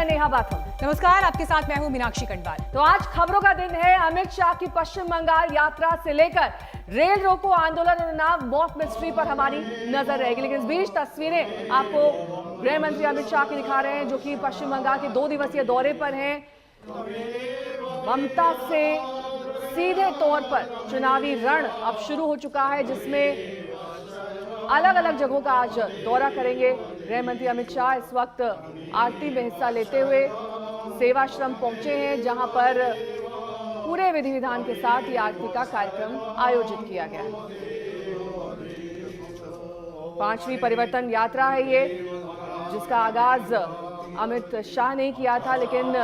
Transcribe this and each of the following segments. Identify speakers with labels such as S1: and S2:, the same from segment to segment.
S1: नेहा बाथम।
S2: नमस्कार, आपके साथ मैं हूं मीनाक्षी कंडवाल।
S1: तो आज खबरों का दिन है। अमित शाह की पश्चिम बंगाल यात्रा से लेकर रेल रोको आंदोलन और नाम मॉक मिस्ट्री पर हमारी नजर रहेगी। लेकिन इस बीच तस्वीरें आपको गृह मंत्री अमित शाह की दिखा रहे हैं, जो कि पश्चिम बंगाल के 2 दिवसीय दौरे पर हैं। ममता से सीधे तौर पर चुनावी रण अब शुरू हो चुका है, जिसमें अलग अलग जगहों का आज दौरा करेंगे। गृह मंत्री अमित शाह इस वक्त आरती में हिस्सा लेते हुए सेवाश्रम पहुंचे हैं, जहां पर पूरे विधि विधान के साथ ये आरती का कार्यक्रम आयोजित किया गया है। 5वीं परिवर्तन यात्रा है ये, जिसका आगाज अमित शाह ने किया था, लेकिन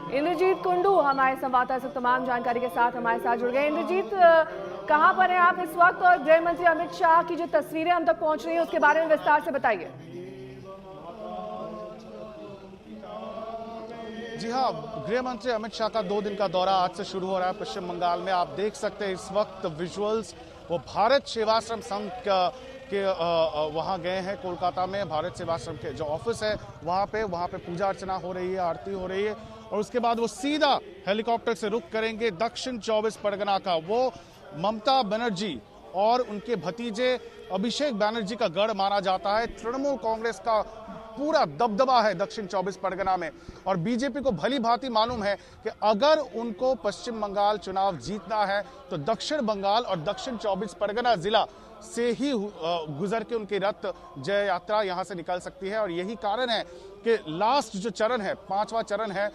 S1: इंद्रजीत कुंडू हमारे संवाददाता से तमाम जानकारी के साथ हमारे साथ जुड़ गए। इंद्रजीत, कहां पर हैं आप इस वक्त, और गृह मंत्री अमित शाह की जो तस्वीरें हम तक पहुंच रही हैं उसके बारे में विस्तार से बताइए।
S3: जी हाँ, गृह मंत्री अमित शाह का 2 दिन का दौरा आज से शुरू हो रहा है पश्चिम बंगाल में। आप देख सकते हैं इस वक्त विजुअल्स, वो भारत सेवाश्रम संघ के वहाँ गए हैं कोलकाता में। भारत सेवाश्रम के जो ऑफिस है वहाँ पे पूजा अर्चना हो रही है, आरती हो रही है, और उसके बाद वो सीधा हेलीकॉप्टर से रुख करेंगे दक्षिण 24 परगना का। वो ममता बनर्जी और उनके भतीजे अभिषेक बैनर्जी का गढ़ माना जाता है। तृणमूल कांग्रेस का पूरा दबदबा है दक्षिण 24 परगना में, और बीजेपी को भली भांति मालूम है कि अगर उनको पश्चिम बंगाल चुनाव जीतना है तो दक्षिण बंगाल और दक्षिण 24 परगना जिला से ही गुजर के उनकी रथ जय यात्रा यहां से निकल सकती है। और यही कारण है कि लास्ट जो चरण है, 5वां चरण है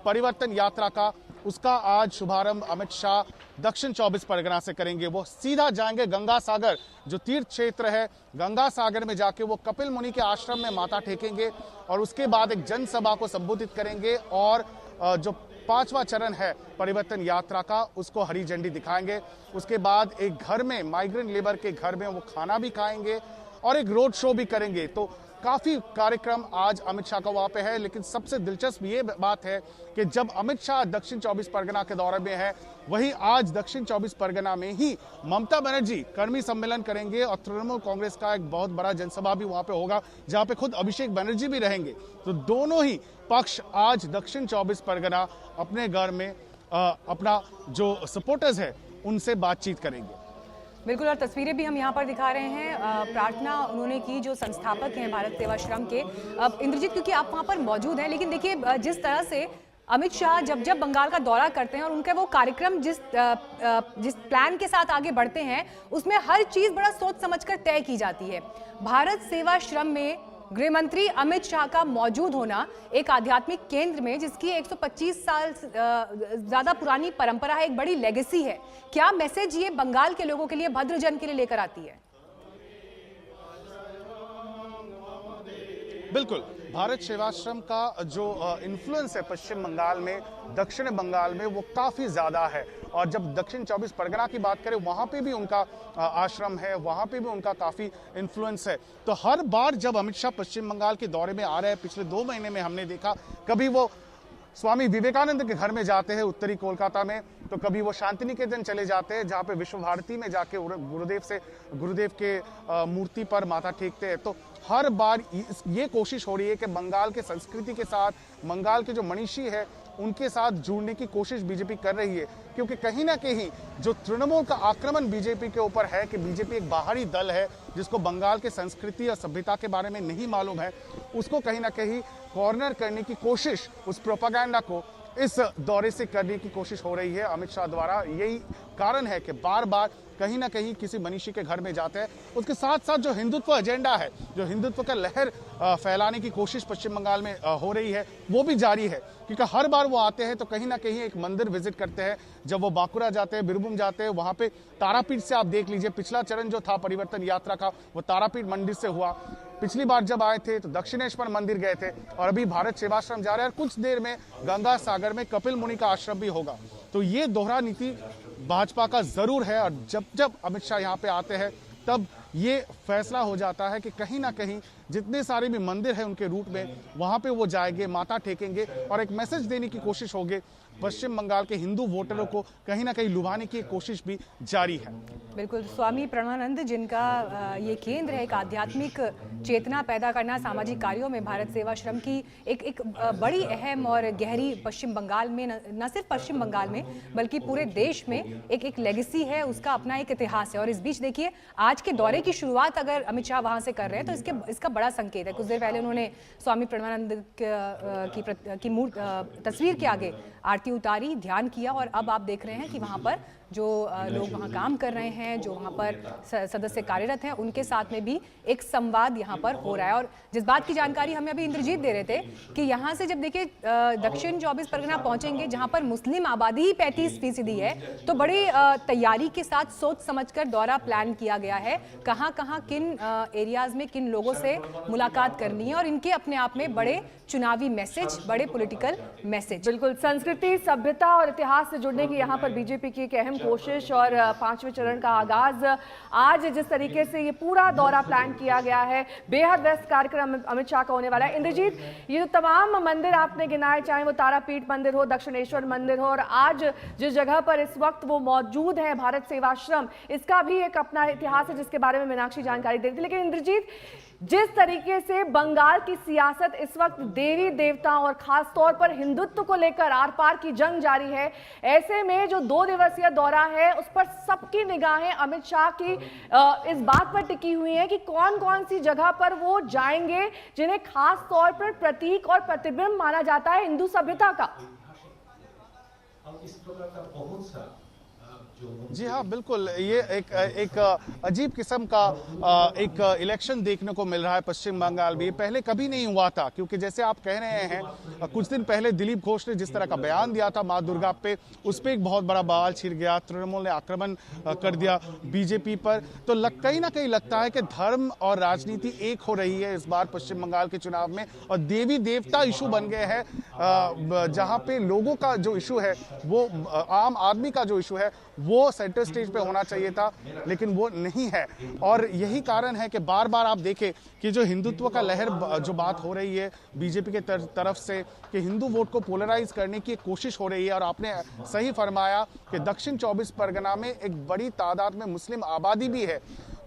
S3: परिवर्तन यात्रा का, उसका आज शुभारंभ अमित शाह दक्षिण 24 परगना से करेंगे। वो सीधा जाएंगे गंगा सागर, जो तीर्थ क्षेत्र है, गंगा सागर में जाके वो कपिल मुनि के आश्रम में माथा टेकेंगे, और उसके बाद एक जनसभा को संबोधित करेंगे, और जो 5वां चरण है परिवर्तन यात्रा का, उसको हरी झंडी दिखाएंगे। उसके बाद एक घर में, माइग्रेंट लेबर के घर में वो खाना भी खाएंगे और एक रोड शो भी करेंगे। तो काफी कार्यक्रम आज अमित शाह का वहां पे है। लेकिन सबसे दिलचस्प ये बात है कि जब अमित शाह दक्षिण 24 परगना के दौरे में है, वहीं आज दक्षिण 24 परगना में ही ममता बनर्जी कर्मी सम्मेलन करेंगे, और तृणमूल कांग्रेस का एक बहुत बड़ा जनसभा भी वहां पे होगा, जहां पे खुद अभिषेक बनर्जी भी रहेंगे। तो दोनों ही पक्ष आज दक्षिण 24 परगना अपने घर में अपना जो सपोर्टर्स है उनसे बातचीत करेंगे।
S2: बिल्कुल, और तस्वीरें भी हम यहाँ पर दिखा रहे हैं। प्रार्थना उन्होंने की, जो संस्थापक हैं भारत सेवाश्रम के। इंद्रजीत, क्योंकि आप वहाँ पर मौजूद हैं, लेकिन देखिए जिस तरह से अमित शाह जब बंगाल का दौरा करते हैं और उनके वो कार्यक्रम जिस प्लान के साथ आगे बढ़ते हैं, उसमें हर चीज़ बड़ा सोच समझकर तय की जाती है। भारत सेवाश्रम में गृह मंत्री अमित शाह का मौजूद होना एक आध्यात्मिक केंद्र में, जिसकी 125 साल ज्यादा पुरानी परंपरा है, एक बड़ी लेगेसी है। क्या मैसेज ये बंगाल के लोगों के लिए, भद्रजन के लिए लेकर आती है?
S3: बिल्कुल, भारत सेवाश्रम का जो इन्फ्लुएंस है पश्चिम बंगाल में, दक्षिण बंगाल में, वो काफ़ी ज़्यादा है। और जब दक्षिण 24 परगना की बात करें, वहाँ पे भी उनका आश्रम है, वहाँ पे भी उनका काफ़ी इन्फ्लुएंस है। तो हर बार जब अमित शाह पश्चिम बंगाल के दौरे में आ रहे हैं, पिछले 2 महीने में हमने देखा, कभी वो स्वामी विवेकानंद के घर में जाते हैं उत्तरी कोलकाता में, तो कभी वो शांति निकेतन चले जाते हैं, जहाँ पे विश्व भारती में जाके गुरुदेव के मूर्ति पर माथा टेकते हैं। तो हर बार ये कोशिश हो रही है कि बंगाल के संस्कृति के साथ, बंगाल के जो मनीषी है उनके साथ जुड़ने की कोशिश बीजेपी कर रही है, क्योंकि कहीं ना कहीं जो तृणमूल का आक्रमण बीजेपी के ऊपर है कि बीजेपी एक बाहरी दल है जिसको बंगाल के संस्कृति और सभ्यता के बारे में नहीं मालूम है, उसको कहीं ना कहीं कॉर्नर करने की कोशिश, उस प्रोपेगेंडा को इस दौरे से करने की कोशिश हो रही है अमित शाह द्वारा। यही कारण है कि बार बार कहीं ना कहीं किसी मनीषी के घर में जाते हैं। उसके साथ साथ जो हिंदुत्व एजेंडा है, जो हिंदुत्व का लहर फैलाने की कोशिश पश्चिम बंगाल में हो रही है, वो भी जारी है। क्योंकि हर बार वो आते हैं तो कहीं ना कहीं एक मंदिर विजिट करते हैं। जब वो बांकुरा जाते हैं, बीरभूम जाते हैं, वहाँ पे तारापीठ से आप देख लीजिए, पिछला चरण जो था परिवर्तन यात्रा का, वो तारापीठ मंदिर से हुआ। पिछली बार जब आए थे तो दक्षिणेश्वर मंदिर गए थे, और अभी भारत सेवाश्रम जा रहे हैं, और कुछ देर में गंगा सागर में कपिल मुनि का आश्रम भी होगा। तो ये दोहरा नीति भाजपा का जरूर है, और जब जब अमित शाह यहाँ पे आते हैं तब ये फैसला हो जाता है कि कहीं ना कहीं जितने सारे भी मंदिर हैं उनके रूट में, वहाँ पे वो जाएंगे, माथा टेकेंगे, और एक मैसेज देने की कोशिश होगी पश्चिम बंगाल के हिंदू वोटरों को कहीं ना कहीं लुभाने की कोशिश भी जारी है।
S2: बिल्कुल, स्वामी प्रणवानंद जिनका ये केंद्र है, एक आध्यात्मिक चेतना पैदा करना सामाजिक कार्यों में भारत सेवाश्रम की एक बड़ी अहम और गहरी पश्चिम बंगाल में, न सिर्फ पश्चिम बंगाल में बल्कि पूरे देश में एक लेगेसी है, उसका अपना एक इतिहास है। और इस बीच देखिए, आज के दौरे की शुरुआत अगर अमित शाह वहां से कर रहे हैं तो इसका बड़ा संकेत है। कुछ देर पहले उन्होंने स्वामी प्रणवानंद की तस्वीर के आगे आरती उतारी, ध्यान किया, और अब आप देख रहे हैं कि वहां पर जो लोग वहां काम कर रहे हैं, जो वहां पर सदस्य कार्यरत हैं, उनके साथ में भी एक संवाद यहां पर हो रहा है। और जिस बात की जानकारी हमें अभी इंद्रजीत दे रहे थे कि यहां से जब देखिए दक्षिण 24 परगना पहुंचेंगे, जहां पर मुस्लिम आबादी ही 35% है, तो बड़ी तैयारी के साथ सोच समझकर दौरा प्लान किया गया है। कहां कहां किन एरियाज में किन लोगों से मुलाकात करनी है, और इनके अपने आप में बड़े चुनावी मैसेज, बड़े पॉलिटिकल मैसेज।
S1: बिल्कुल, संस्कृति, सभ्यता और इतिहास से जुड़ने की यहाँ पर बीजेपी की एक अहम कोशिश और 5वें चरण का आगाज। आज जिस तरीके से ये पूरा दौरा प्लान किया गया है, बेहद व्यस्त कार्यक्रम अमित शाह का होने वाला है। इंद्रजीत, ये जो तमाम मंदिर आपने गिनाए, चाहे वो तारापीठ मंदिर हो, दक्षिणेश्वर मंदिर हो, और आज जिस जगह पर इस वक्त वो मौजूद है भारत सेवाश्रम, इसका भी एक अपना इतिहास है जिसके बारे में मीनाक्षी जानकारी देती। लेकिन इंद्रजीत, जिस तरीके से बंगाल की सियासत इस वक्त देवी देवताओं और खास तौर पर हिंदुत्व को लेकर आर पार की जंग जारी है, ऐसे में जो 2 दिवसीय दौरा है उस पर सबकी निगाहें अमित शाह की इस बात पर टिकी हुई हैं कि कौन कौन सी जगह पर वो जाएंगे जिन्हें खास तौर पर प्रतीक और प्रतिबिंब माना जाता है हिंदू सभ्यता का।
S4: इस प्रकार का बहुत सा
S3: जी हाँ, बिल्कुल, ये एक अजीब किस्म का एक इलेक्शन देखने को मिल रहा है पश्चिम बंगाल में। ये पहले कभी नहीं हुआ था, क्योंकि जैसे आप कह रहे हैं, कुछ दिन पहले दिलीप घोष ने जिस तरह का बयान दिया था माँ दुर्गा पे, उस पर एक बहुत बड़ा बवाल छिड़ गया, तृणमूल ने आक्रमण कर दिया बीजेपी पर। तो कहीं ना कहीं लगता है कि धर्म और राजनीति एक हो रही है इस बार पश्चिम बंगाल के चुनाव में, और देवी देवता इशू बन गए हैं, जहाँ पे लोगों का जो इशू है, वो आम आदमी का जो इशू है, वो सेंटर स्टेज पे होना चाहिए था, लेकिन वो नहीं है। और यही कारण है कि बार बार आप देखें कि जो हिंदुत्व का लहर जो बात हो रही है बीजेपी के तरफ से, कि हिंदू वोट को पोलराइज करने की कोशिश हो रही है। और आपने सही फरमाया कि दक्षिण 24 परगना में एक बड़ी तादाद में मुस्लिम आबादी भी है।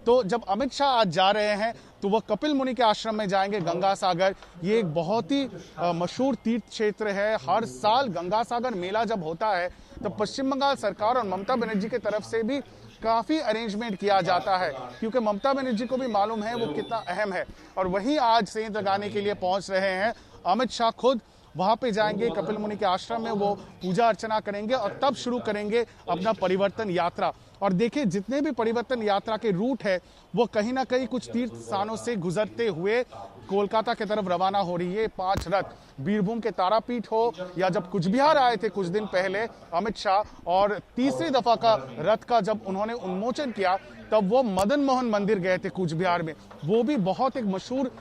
S3: तो जब अमित शाह आज जा रहे हैं तो वह कपिल मुनि के आश्रम में जाएंगे, गंगा सागर। ये एक बहुत ही मशहूर तीर्थ क्षेत्र है। हर साल गंगा सागर मेला जब होता है तो पश्चिम बंगाल सरकार और ममता बनर्जी की तरफ से भी काफी अरेंजमेंट किया जाता है, क्योंकि ममता बनर्जी को भी मालूम है वो कितना अहम है। और वहीं आज सेंध लगाने के लिए पहुंच रहे हैं अमित शाह खुद। वहां पे जाएंगे कपिल मुनि के आश्रम में, वो पूजा अर्चना करेंगे और तब शुरू करेंगे अपना परिवर्तन यात्रा। और देखिए, जितने भी परिवर्तन यात्रा के रूट है वो कहीं ना कहीं कुछ तीर्थ स्थानों से गुजरते हुए कोलकाता की तरफ रवाना हो रही है। 5 रथ, बीरभूम के तारापीठ हो, या जब कुचबिहार आए थे कुछ दिन पहले अमित शाह, और तीसरी दफा का रथ का जब उन्होंने उन्मोचन किया तब वो मदन मोहन मंदिर गए थे कुचबिहार में। वो भी बहुत एक मशहूर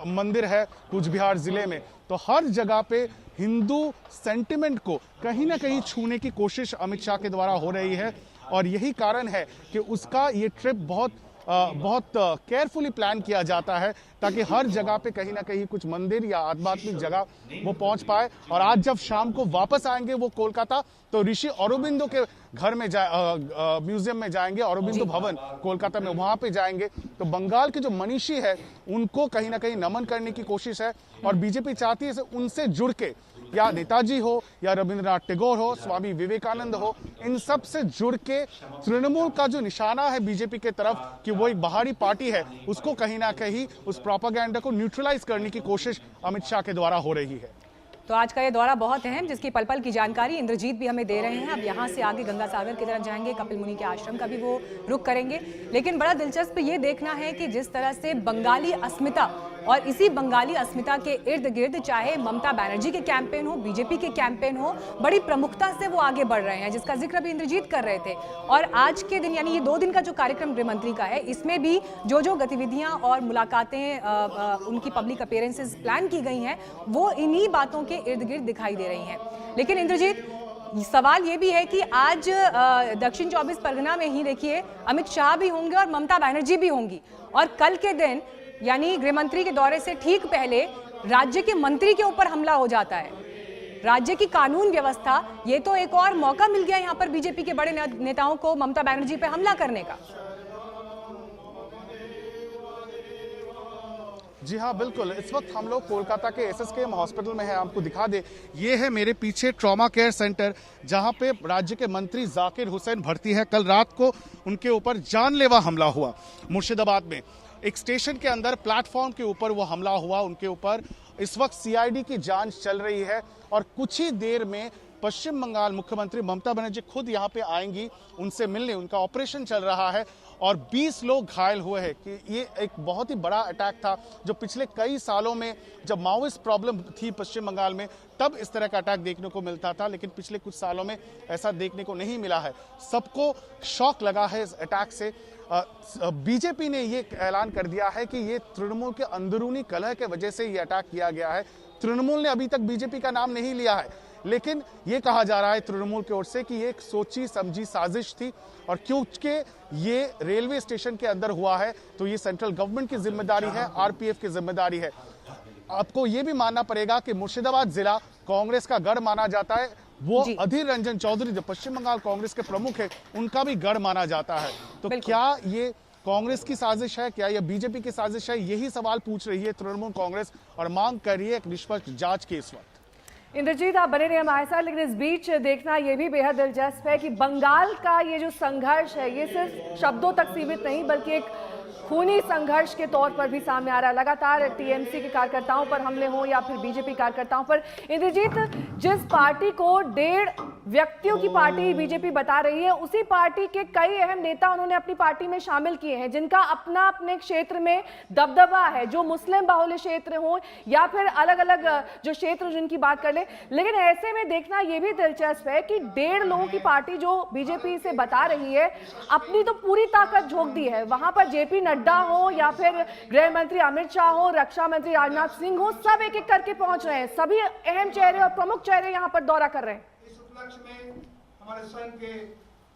S3: मंदिर है कुचबिहार जिले में। तो हर जगह पे हिंदू सेंटिमेंट को कहीं ना कहीं छूने की कोशिश अमित शाह के द्वारा हो रही है। और यही कारण है कि उसका ये ट्रिप बहुत केयरफुली प्लान किया जाता है, ताकि हर जगह पे कहीं ना कहीं कुछ मंदिर या आध्यात्मिक जगह वो पहुंच पाए। और आज जब शाम को वापस आएंगे वो कोलकाता, तो ऋषि अरबिंदो के घर में म्यूजियम में जाएंगे, अरबिंदो भवन कोलकाता में, वहां पे जाएंगे। तो बंगाल के जो मनीषी है उनको कहीं ना कहीं नमन करने की कोशिश है। और बीजेपी चाहती है उनसे जुड़ के, या नेताजी हो, या रविंद्रनाथ टैगोर हो, स्वामी विवेकानंद हो, इन सब से जुड़ के तृणमूल का जो निशाना है बीजेपी के तरफ कि वो एक बाहरी पार्टी है, उसको कहीं ना कहीं उस प्रोपेगेंडा को न्यूट्रलाइज करने की कोशिश अमित शाह के द्वारा हो रही है।
S2: तो आज का ये दौरा बहुत अहम, जिसकी पल पल की जानकारी इंद्रजीत भी हमें दे रहे हैं। अब यहाँ से आगे गंगा सागर की तरफ जाएंगे, कपिल मुनि के आश्रम का भी वो रुख करेंगे। लेकिन बड़ा दिलचस्प ये देखना है कि जिस तरह से बंगाली अस्मिता और इसी बंगाली अस्मिता के इर्द गिर्द, चाहे ममता बनर्जी के कैंपेन हो, बीजेपी के कैंपेन हो, बड़ी प्रमुखता से वो आगे बढ़ रहे हैं, जिसका जिक्र भी इंद्रजीत कर रहे थे। और आज के दिन, यानी ये 2 दिन का जो कार्यक्रम गृह मंत्री का है, इसमें भी जो गतिविधियां और मुलाकातें उनकी पब्लिक अपीयरेंसेस प्लान की गई हैं, वो इन्हीं बातों के इर्द गिर्द दिखाई दे रही हैं। लेकिन इंद्रजीत, सवाल ये भी है कि आज दक्षिण 24 परगना में ही देखिए अमित शाह भी होंगे और ममता बनर्जी भी होंगी, और कल के दिन यानी गृह मंत्री के दौरे से ठीक पहले राज्य के मंत्री के ऊपर हमला हो जाता है। राज्य की कानून व्यवस्था, ये तो एक और मौका मिल गया यहाँ पर बीजेपी के बड़े नेताओं को ममता बनर्जी पे हमला करने का।
S3: जी हाँ, बिल्कुल। इस वक्त हम लोग कोलकाता के एसएसकेएम हॉस्पिटल में हैं। आपको दिखा दे, ये है मेरे पीछे ट्रॉमा केयर सेंटर, जहां पे राज्य के मंत्री जाकिर हुसैन भर्ती है। कल रात को उनके ऊपर जानलेवा हमला हुआ मुर्शिदाबाद में। एक स्टेशन के अंदर प्लेटफॉर्म के ऊपर वो हमला हुआ उनके ऊपर। इस वक्त सीआईडी की जांच चल रही है और कुछ ही देर में पश्चिम बंगाल मुख्यमंत्री ममता बनर्जी खुद यहाँ पे आएंगी उनसे मिलने। उनका ऑपरेशन चल रहा है और 20 लोग घायल हुए हैं। कि ये एक बहुत ही बड़ा अटैक था, जो पिछले कई सालों में जब माओइस्ट प्रॉब्लम थी पश्चिम बंगाल में तब इस तरह का अटैक देखने को मिलता था, लेकिन पिछले कुछ सालों में ऐसा देखने को नहीं मिला है। सबको शॉक लगा है इस अटैक से। बीजेपी ने ये ऐलान कर दिया है कि ये तृणमूल के अंदरूनी कलह के वजह से ये अटैक किया गया है। तृणमूल ने अभी तक बीजेपी का नाम नहीं लिया है, लेकिन ये कहा जा रहा है तृणमूल की ओर से कि ये एक सोची समझी साजिश थी। और क्योंकि ये रेलवे स्टेशन के अंदर हुआ है तो ये सेंट्रल गवर्नमेंट की जिम्मेदारी है, आरपीएफ की जिम्मेदारी है। आपको ये भी मानना पड़ेगा कि मुर्शिदाबाद जिला कांग्रेस का गढ़ माना जाता है। वो अधीर रंजन चौधरी जो पश्चिम बंगाल कांग्रेस के प्रमुख है, उनका भी गढ़ माना जाता है। तो क्या ये कांग्रेस की साजिश है, क्या यह बीजेपी की साजिश है? यही सवाल पूछ रही है तृणमूल कांग्रेस और मांग कर रही है एक निष्पक्ष जांच की इस वक्त।
S1: इंद्रजीत, आप बने रहे हमारे साथ, लेकिन इस बीच देखना ये भी बेहद दिलचस्प है कि बंगाल का ये जो संघर्ष है ये सिर्फ शब्दों तक सीमित नहीं बल्कि एक खूनी संघर्ष के तौर पर भी सामने आ रहा है। लगातार टीएमसी के कार्यकर्ताओं पर हमले हों या फिर बीजेपी कार्यकर्ताओं पर। इंद्रजीत, जिस पार्टी को 1.5 व्यक्तियों की पार्टी बीजेपी बता रही है, उसी पार्टी के कई अहम नेता उन्होंने अपनी पार्टी में शामिल किए हैं, जिनका अपना अपने क्षेत्र में दबदबा है, जो मुस्लिम बाहुल्य क्षेत्र हो या फिर अलग अलग जो क्षेत्र जिनकी बात कर ले। लेकिन ऐसे में देखना यह भी दिलचस्प है कि 1.5 लोगों की पार्टी जो बीजेपी से बता रही है, अपनी तो पूरी ताकत झोंक दी है। वहां पर जेपी नड्डा हो या फिर गृह मंत्री अमित शाह हो, रक्षा मंत्री राजनाथ सिंह हो, सब एक एक करके पहुंच रहे हैं। सभी अहम चेहरे और प्रमुख चेहरे यहां पर दौरा कर रहे हैं।
S5: इस उपलक्ष्य में हमारे संघ के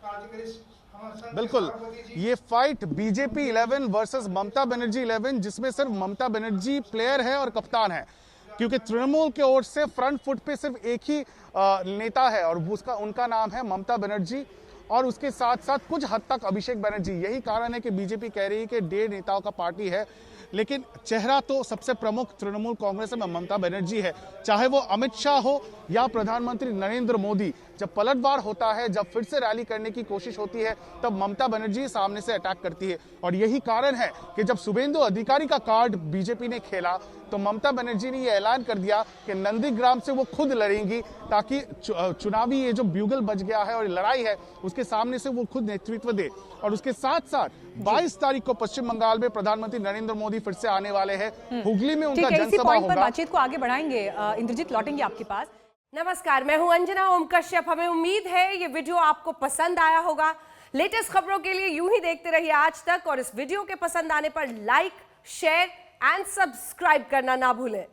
S5: कार्यकारी
S3: बिल्कुल, ये fight BJP 11 versus Mamata Banerjee 11, जिसमें सिर्फ ममता बनर्जी प्लेयर है और कप्तान है, क्योंकि तृणमूल की ओर से फ्रंट फुट पे सिर्फ एक ही नेता है और उनका नाम है ममता बनर्जी, और उसके साथ साथ कुछ हद तक अभिषेक बनर्जी। यही कारण है कि बीजेपी कह रही है कि 1.5 नेताओं का पार्टी है, लेकिन चेहरा तो सबसे प्रमुख तृणमूल कांग्रेस में ममता बनर्जी है। चाहे वो अमित शाह हो या प्रधानमंत्री नरेंद्र मोदी, जब पलटवार होता है, जब फिर से रैली करने की कोशिश होती है, तब ममता बनर्जी सामने से अटैक करती है। और यही कारण है कि जब शुभेंदु अधिकारी का कार्ड बीजेपी ने खेला तो ममता बनर्जी ने यह ऐलान कर दिया कि नंदीग्राम से वो खुद लड़ेंगी, ताकि चुनावी ये जो ब्यूगल बज गया है और लड़ाई है उसके सामने से वो खुद नेतृत्व दे। और उसके साथ साथ 22 तारीख को पश्चिम बंगाल में प्रधानमंत्री नरेंद्र मोदी फिर से आने वाले हैं। हुगली में उनका जनसभा होगा।
S2: बातचीत को आगे बढ़ाएंगे। इंद्रजीत, लौटेंगे आपके पास।
S6: नमस्कार, मैं हूं अंजना ओम कश्यप। हमें उम्मीद है ये वीडियो आपको पसंद आया होगा। लेटेस्ट खबरों के लिए यूं ही देखते रहिए आज तक, और इस वीडियो के पसंद आने पर लाइक, शेयर एंड सब्सक्राइब करना ना भूलें।